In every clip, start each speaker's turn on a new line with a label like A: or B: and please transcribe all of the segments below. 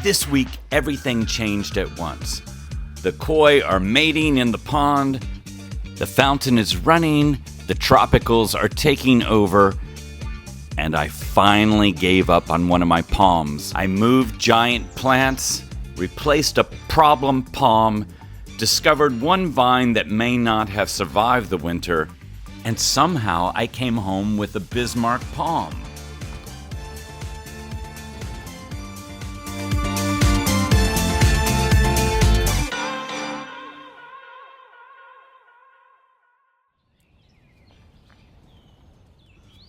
A: this week everything changed at once. The koi are mating in the pond, the fountain is running, the tropicals are taking over, and I finally gave up on one of my palms. I moved giant plants, replaced a problem palm, discovered one vine that may not have survived the winter, and somehow I came home with a Bismarck Palm.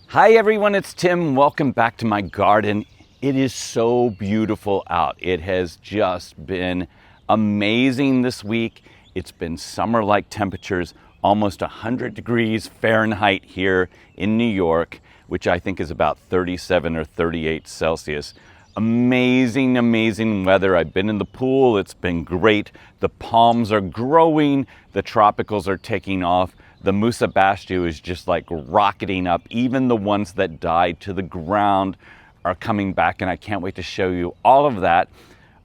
A: Hi everyone, it's Tim. Welcome back to my garden. It is so beautiful out. It has just been amazing this week. It's been summer-like temperatures, almost 100 degrees Fahrenheit here in New York, which I think is about 37 or 38 Celsius. Amazing, amazing weather. I've been in the pool. It's been great. The palms are growing. The tropicals are taking off. The Musa Bastiu is just like rocketing up. Even the ones that died to the ground are coming back, and I can't wait to show you all of that.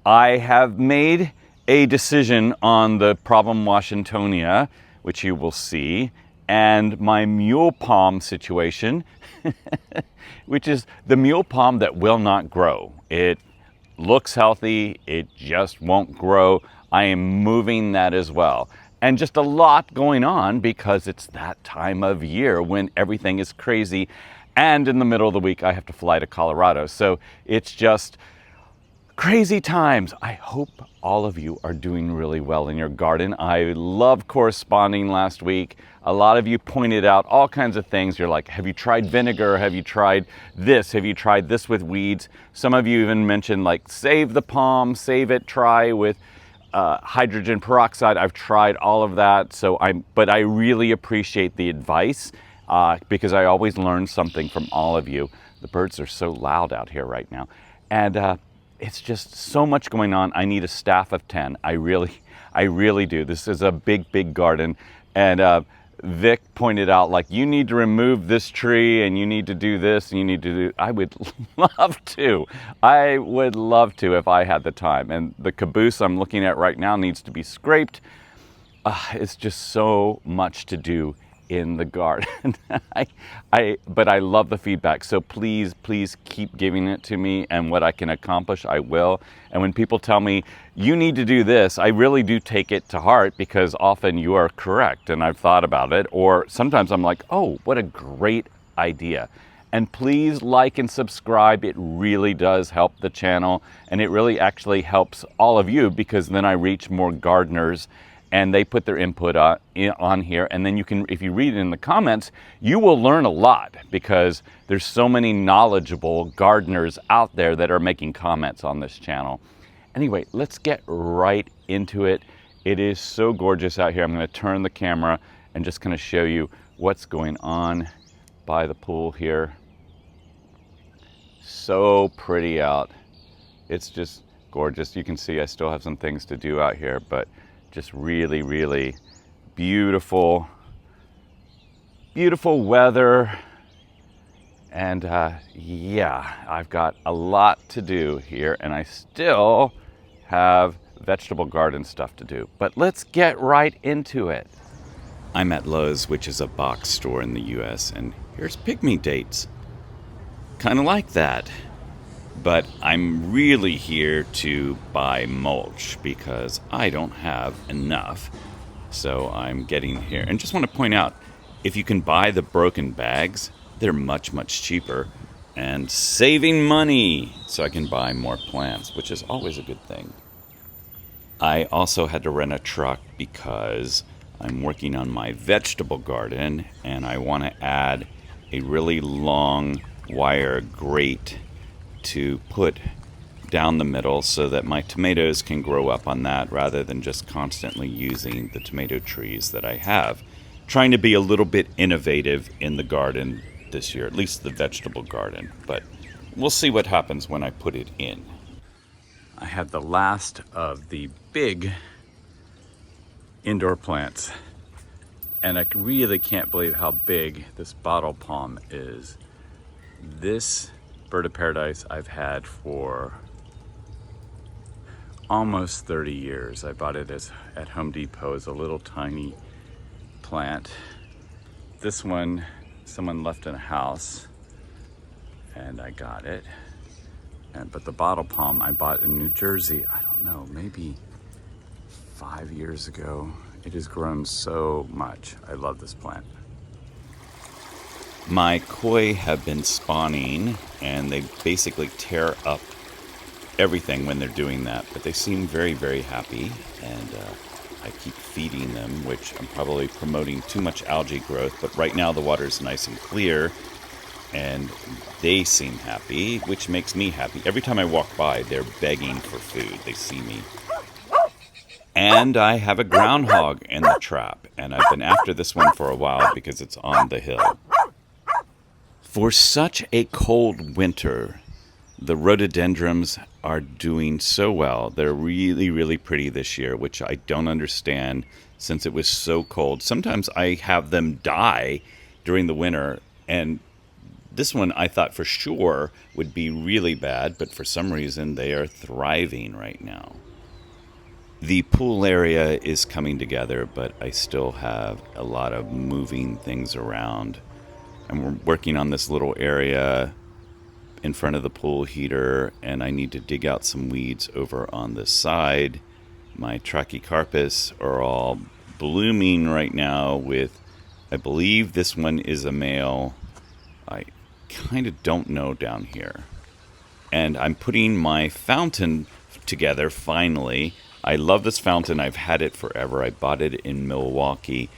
A: I have made a decision on the problem Washingtonia, which you will see, and my mule palm situation, which is the mule palm that will not grow. It looks healthy, it just won't grow. I am moving that as well. And just a lot going on because it's that time of year when everything is crazy. And in the middle of the week, I have to fly to Colorado. So it's just crazy times. I hope all of you are doing really well in your garden. I love corresponding last week. A lot of you pointed out all kinds of things. You're like, have you tried vinegar? Have you tried this? Have you tried this with weeds? Some of you even mentioned like, save the palm, save it, try with hydrogen peroxide. I've tried all of that, but I really appreciate the advice because I always learn something from all of you. The birds are so loud out here right now, and it's just so much going on. I need a staff of 10. I really do. This is a big garden, and Vic pointed out, like, you need to remove this tree and you need to do this and you need to do, I would love to. I would love to if I had the time. And the caboose I'm looking at right now needs to be scraped. It's just so much to do in the garden. But I love the feedback. So please keep giving it to me, and what I can accomplish, I will. And when people tell me, you need to do this, I really do take it to heart because often you are correct and I've thought about it. Or sometimes I'm like, oh, what a great idea. And please like and subscribe. It really does help the channel, and it really actually helps all of you because then I reach more gardeners and they put their input on here. And then you can, if you read it in the comments, you will learn a lot because there's so many knowledgeable gardeners out there that are making comments on this channel. Anyway, let's get right into it. It is so gorgeous out here. I'm gonna turn the camera and just kind of show you what's going on by the pool here. So pretty out. It's just gorgeous. You can see I still have some things to do out here, but just really beautiful weather. And yeah, I've got a lot to do here, and I still have vegetable garden stuff to do. But let's get right into it. I'm at Lowe's, which is a box store in the US, and here's Pigmy dates. Kind of like that. But I'm really here to buy mulch because I don't have enough. So I'm getting here. And just want to point out, if you can buy the broken bags, they're much cheaper and saving money. So I can buy more plants, which is always a good thing. I also had to rent a truck because I'm working on my vegetable garden and I want to add a really long wire grate to put down the middle so that my tomatoes can grow up on that rather than just constantly using the tomato trees that I have. Trying to be a little bit innovative in the garden this year, at least the vegetable garden, but we'll see what happens when I put it in. I have the last of the big indoor plants, and I really can't believe how big this bottle palm is. This bird of paradise I've had for almost 30 years. I bought it at Home Depot as a little tiny plant. This one, someone left in a house and I got it. But the bottle palm I bought in New Jersey, I don't know, maybe 5 years ago. It has grown so much. I love this plant. My koi have been spawning and they basically tear up everything when they're doing that, but they seem very, very happy, and I keep feeding them, which I'm probably promoting too much algae growth, but right now the water is nice and clear and they seem happy, which makes me happy. Every time I walk by, they're begging for food. They see me. And I have a groundhog in the trap, and I've been after this one for a while because it's on the hill. For such a cold winter, the rhododendrons are doing so well. They're really, really pretty this year, which I don't understand since it was so cold. Sometimes I have them die during the winter, and this one I thought for sure would be really bad, but for some reason they are thriving right now. The pool area is coming together, but I still have a lot of moving things around. I'm working on this little area in front of the pool heater, and I need to dig out some weeds over on this side. My Trachycarpus are all blooming right now with, I believe this one is a male. I kind of don't know down here. And I'm putting my fountain together finally. I love this fountain. I've had it forever. I bought it in Milwaukee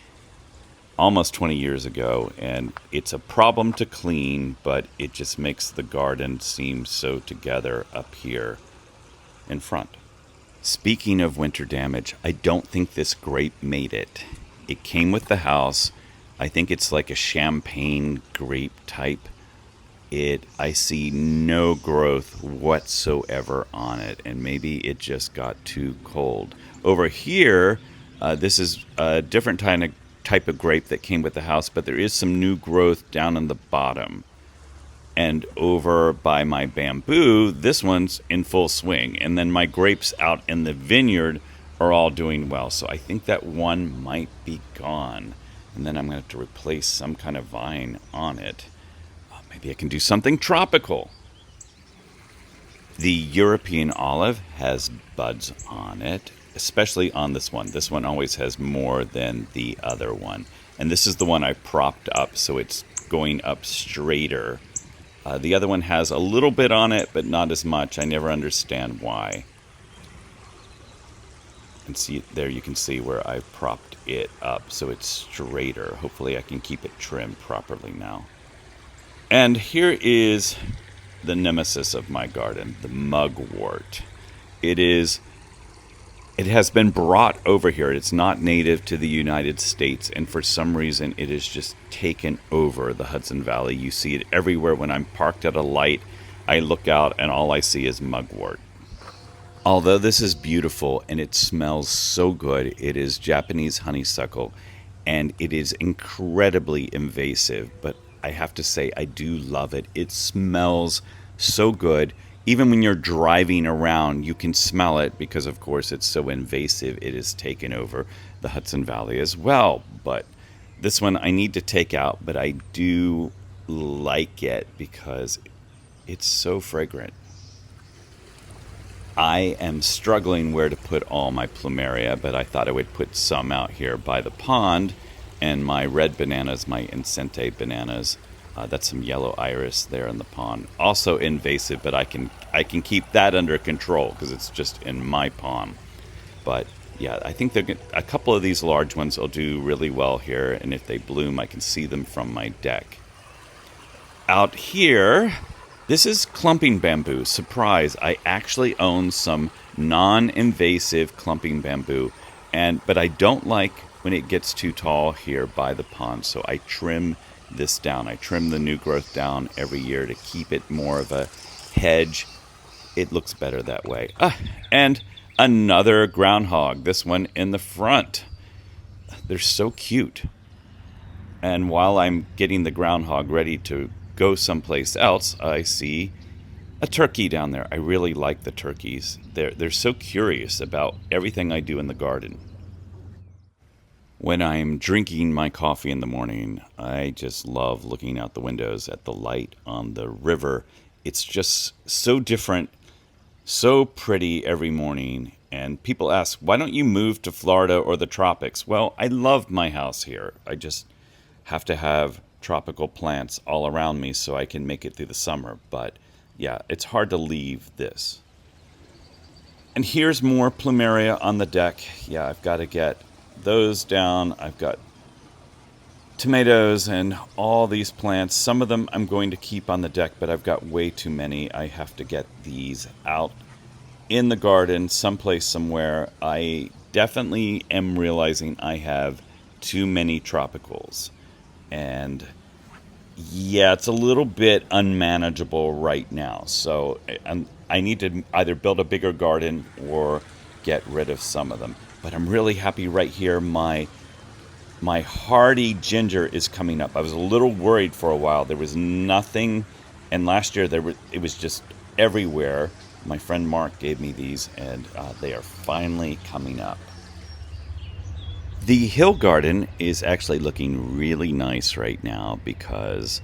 A: almost 20 years ago, and it's a problem to clean, but it just makes the garden seem so together up here in front. Speaking of winter damage, I don't think this grape made it. It came with the house. I think it's like a champagne grape type. I see no growth whatsoever on it, and maybe it just got too cold. Over here, this is a different type of grape that came with the house, but there is some new growth down in the bottom. And over by my bamboo, this one's in full swing. And then my grapes out in the vineyard are all doing well. So I think that one might be gone. And then I'm going to have to replace some kind of vine on it. Maybe I can do something tropical. The European olive has buds on it, especially on this one. This one always has more than the other one. And this is the one I propped up, so it's going up straighter. The other one has a little bit on it, but not as much. I never understand why. And see, there you can see where I propped it up, so it's straighter. Hopefully I can keep it trimmed properly now. And here is the nemesis of my garden, the mugwort. It has been brought over here. It's not native to the United States, and for some reason it has just taken over the Hudson Valley. You see it everywhere. When I'm parked at a light, I look out and all I see is mugwort. Although this is beautiful and it smells so good, it is Japanese honeysuckle, and it is incredibly invasive, but I have to say I do love it. It smells so good. Even when you're driving around, you can smell it because, of course, it's so invasive. It has taken over the Hudson Valley as well. But this one I need to take out, but I do like it because it's so fragrant. I am struggling where to put all my Plumeria, but I thought I would put some out here by the pond. And my red bananas, my Incente bananas, that's some yellow iris there in the pond. Also invasive, but I can keep that under control because it's just in my pond. But yeah, I think a couple of these large ones will do really well here, and if they bloom, I can see them from my deck. Out here, this is clumping bamboo. Surprise! I actually own some non-invasive clumping bamboo, but I don't like when it gets too tall here by the pond, so I trim this down. I trim the new growth down every year to keep it more of a hedge. It looks better that way. And another groundhog, this one in the front. They're so cute. And while I'm getting the groundhog ready to go someplace else, I see a turkey down there. I really like the turkeys. They're so curious about everything I do in the garden. When I'm drinking my coffee in the morning, I just love looking out the windows at the light on the river. It's just so different, so pretty every morning. And people ask, why don't you move to Florida or the tropics? Well, I love my house here. I just have to have tropical plants all around me so I can make it through the summer. But yeah, it's hard to leave this. And here's more Plumeria on the deck. Yeah, I've got to get those down. I've got tomatoes and all these plants. Some of them I'm going to keep on the deck, but I've got way too many. I have to get these out in the garden someplace somewhere. I definitely am realizing I have too many tropicals. And yeah, it's a little bit unmanageable right now. So I need to either build a bigger garden or get rid of some of them. But I'm really happy right here. My hardy ginger is coming up. I was a little worried for a while. There was nothing, and last year it was just everywhere. My friend Mark gave me these, and they are finally coming up. The hill garden is actually looking really nice right now because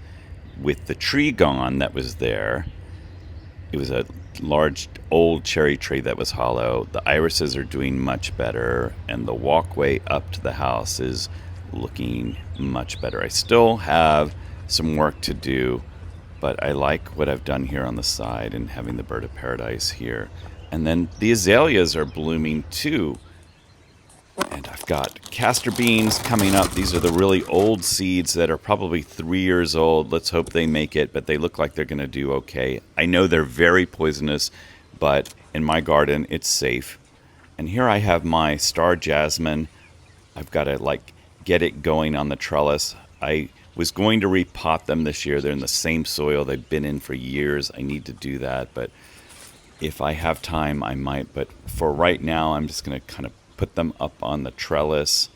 A: with the tree gone that was there, it was a large old cherry tree that was hollow. The irises are doing much better, and the walkway up to the house is looking much better. I still have some work to do, but I like what I've done here on the side and having the bird of paradise here. And then the azaleas are blooming too. And I've got castor beans coming up. These are the really old seeds that are probably 3 years old. Let's hope they make it, but they look like they're going to do okay. I know they're very poisonous, but in my garden, it's safe. And here I have my star jasmine. I've got to get it going on the trellis. I was going to repot them this year. They're in the same soil they've been in for years. I need to do that, but if I have time, I might. But for right now, I'm just going to kind of put them up on the trellis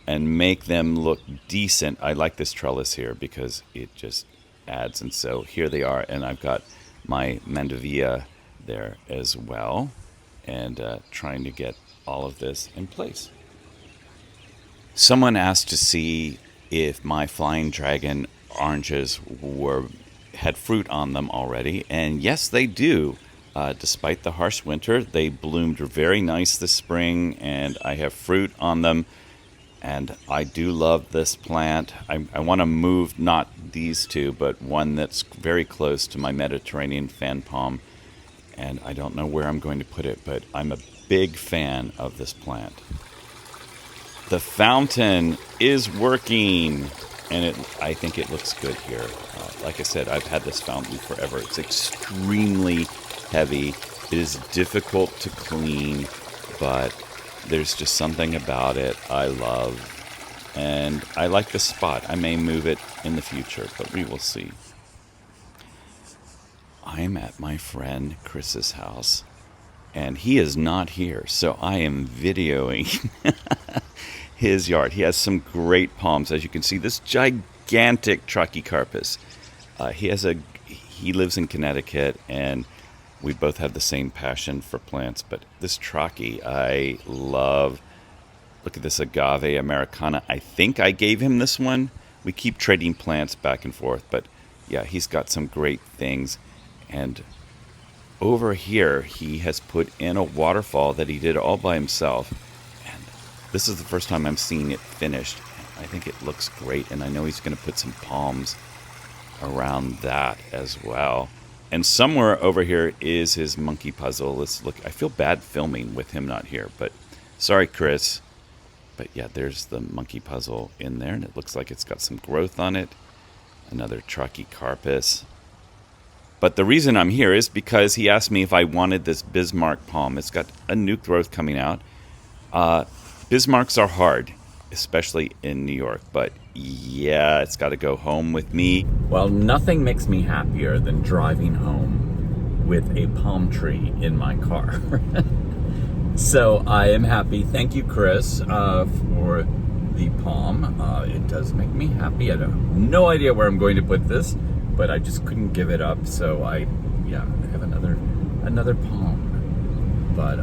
A: and make them look decent. I like this trellis here because it just adds. And so here they are. And I've got my mandevilla there as well. And trying to get all of this in place. Someone asked to see if my flying dragon oranges had fruit on them already. And yes, they do. Despite the harsh winter, they bloomed very nice this spring, and I have fruit on them. And I do love this plant. I want to move not these two, but one that's very close to my Mediterranean fan palm. And I don't know where I'm going to put it, but I'm a big fan of this plant. The fountain is working, and I think it looks good here. Like I said, I've had this fountain forever. It's extremely heavy. It is difficult to clean, but there's just something about it I love. And I like the spot. I may move it in the future, but we will see. I'm at my friend Chris's house, and he is not here, so I am videoing his yard. He has some great palms. As you can see, this gigantic Trachycarpus. He lives in Connecticut, and we both have the same passion for plants, but this Trachy I love. Look at this agave Americana. I think I gave him this one. We keep trading plants back and forth, but yeah, he's got some great things. And over here, he has put in a waterfall that he did all by himself. And this is the first time I'm seeing it finished. I think it looks great, and I know he's going to put some palms around that as well. And somewhere over here is his monkey puzzle. Let's look. I feel bad filming with him not here, but sorry, Chris. But yeah, there's the monkey puzzle in there, and it looks like it's got some growth on it. Another Trachycarpus. But the reason I'm here is because he asked me if I wanted this Bismarck palm. It's got a new growth coming out. Bismarcks are hard, especially in New York, but yeah, it's got to go home with me. Well, nothing makes me happier than driving home with a palm tree in my car. So I am happy. Thank you, Chris, for the palm. It does make me happy. I have no idea where I'm going to put this, but I just couldn't give it up. So I another palm. But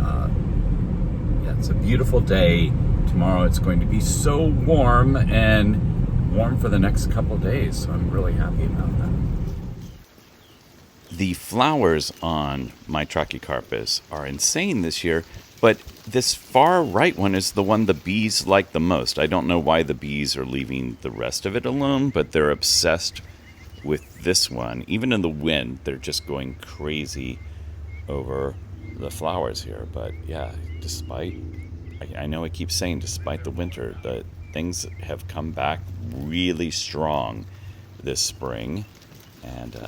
A: yeah, it's a beautiful day. Tomorrow it's going to be so warm, and warm for the next couple days, so I'm really happy about that. The flowers on my Trachycarpus are insane this year, but this far right one is the one the bees like the most. I don't know why the bees are leaving the rest of it alone, but they're obsessed with this one. Even in the wind, they're just going crazy over the flowers here. But yeah, despite, I know I keep saying despite the winter, the things have come back really strong this spring. And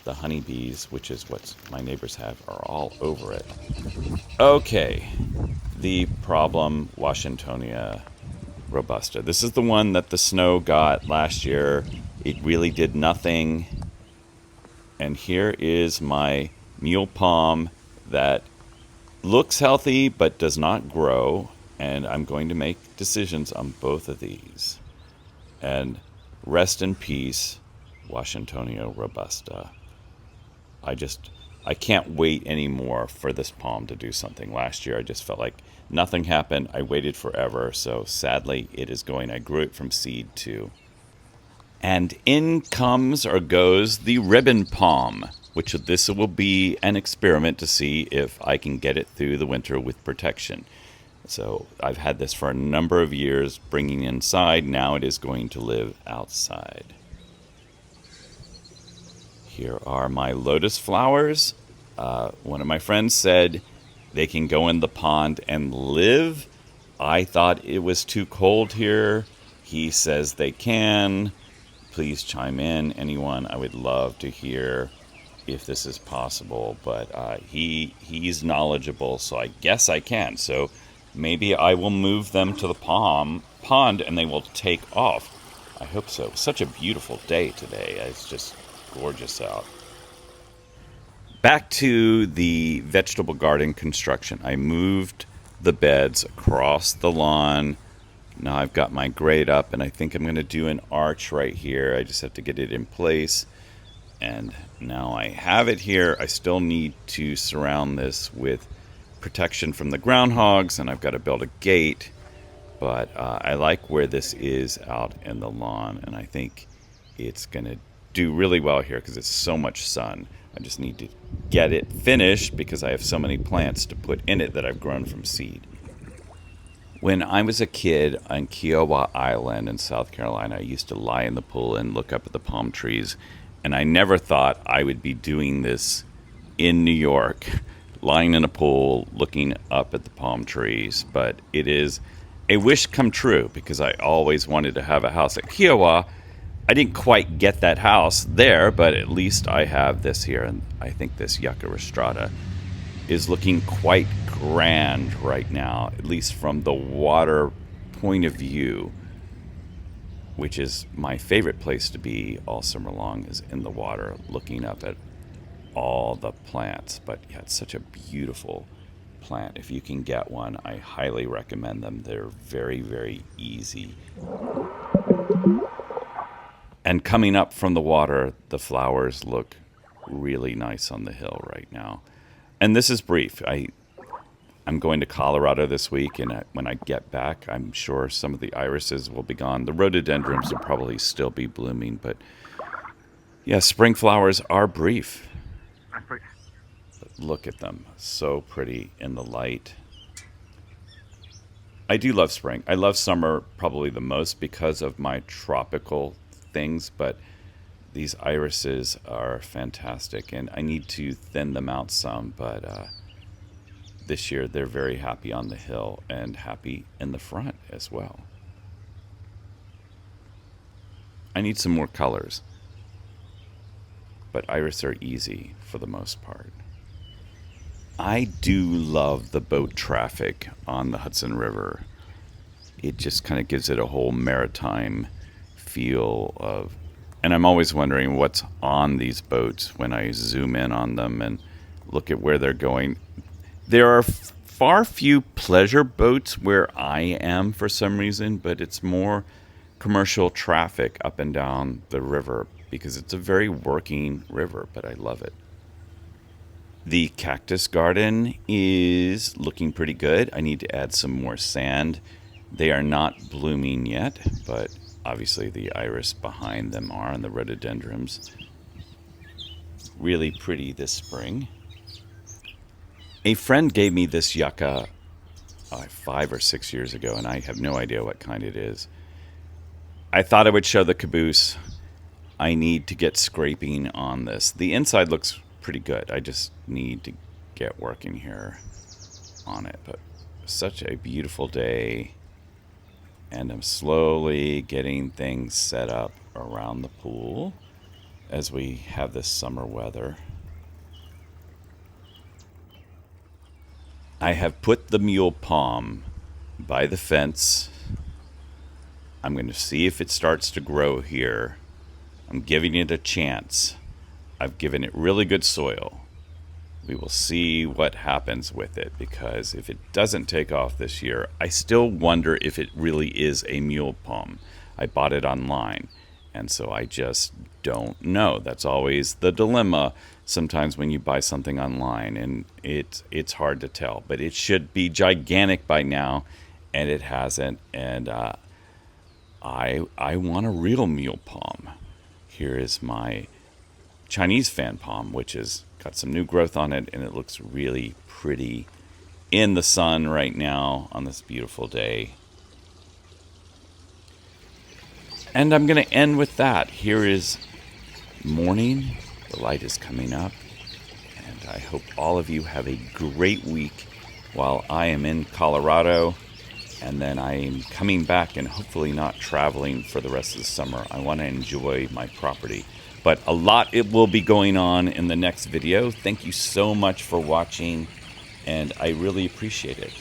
A: the honeybees, which is what my neighbors have, are all over it. Okay, the problem Washingtonia robusta. This is the one that the snow got last year. It really did nothing. And here is my mule palm that looks healthy but does not grow. And I'm going to make decisions on both of these. And rest in peace, Washingtonia robusta. I can't wait anymore for this palm to do something. Last year I just felt like nothing happened. I waited forever, so sadly it is going. I grew it from seed too. And in comes or goes the ribbon palm, which this will be an experiment to see if I can get it through the winter with protection. So I've had this for a number of years, bringing inside. Now it is going to live outside. Here are my lotus flowers. One of my friends said they can go in the pond and live. I thought it was too cold here. He says they can. Please chime in, anyone. I would love to hear if this is possible. But he's knowledgeable, so I guess I can. So maybe I will move them to the pond and they will take off. I hope so. Such a beautiful day today. It's just gorgeous out. Back to the vegetable garden construction. I moved the beds across the lawn. Now I've got my grate up, and I think I'm going to do an arch right here. I just have to get it in place. And now I have it here. I still need to surround this with protection from the groundhogs, and I've got to build a gate. But I like where this is out in the lawn, and I think it's going to do really well here because it's so much sun. I just need to get it finished because I have so many plants to put in it that I've grown from seed. When I was a kid on Kiawah Island in South Carolina, I used to lie in the pool and look up at the palm trees, and I never thought I would be doing this in New York, lying in a pool looking up at the palm trees. But it is a wish come true because I always wanted to have a house at Kiawah. I didn't quite get that house there, but at least I have this here, and I think this Yucca Rostrata is looking quite grand right now, at least from the water point of view, which is my favorite place to be all summer long, is in the water, looking up at all the plants. But yeah, it's such a beautiful plant. If you can get one, I highly recommend them. They're very, very easy. And coming up from the water, the flowers look really nice on the hill right now. And this is brief. I'm going to Colorado this week, and when I get back, I'm sure some of the irises will be gone. The rhododendrons will probably still be blooming, but yeah, spring flowers are brief. But look at them. So pretty in the light. I do love spring. I love summer probably the most because of my tropical things, but these irises are fantastic, and I need to thin them out some, but this year they're very happy on the hill and happy in the front as well. I need some more colors, but iris are easy for the most part. I do love the boat traffic on the Hudson River. It just kind of gives it a whole maritime feel of, and I'm always wondering what's on these boats when I zoom in on them and look at where they're going. There are far few pleasure boats where I am for some reason, but it's more commercial traffic up and down the river because it's a very working river, but I love it. The cactus garden is looking pretty good. I need to add some more sand. They are not blooming yet, but obviously the iris behind them are, and the rhododendrons. Really pretty this spring. A friend gave me this yucca 5 or 6 years ago, and I have no idea what kind it is. I thought I would show the caboose. I need to get scraping on this. The inside looks pretty good. I just need to get working here on it. But such a beautiful day, and I'm slowly getting things set up around the pool as we have this summer weather. I have put the mule palm by the fence. I'm going to see if it starts to grow here. I'm giving it a chance. I've given it really good soil. We will see what happens with it, because if it doesn't take off this year, I still wonder if it really is a mule palm. I bought it online, and so I just don't know. That's always the dilemma sometimes when you buy something online, and it's hard to tell. But it should be gigantic by now, and it hasn't. And I want a real mule palm. Here is my Chinese fan palm, which has got some new growth on it, and it looks really pretty in the sun right now on this beautiful day. And I'm going to end with that. Here is morning. The light is coming up, and I hope all of you have a great week while I am in Colorado, and then I am coming back and hopefully not traveling for the rest of the summer. I want to enjoy my property. But a lot it will be going on in the next video. Thank you so much for watching, and I really appreciate it.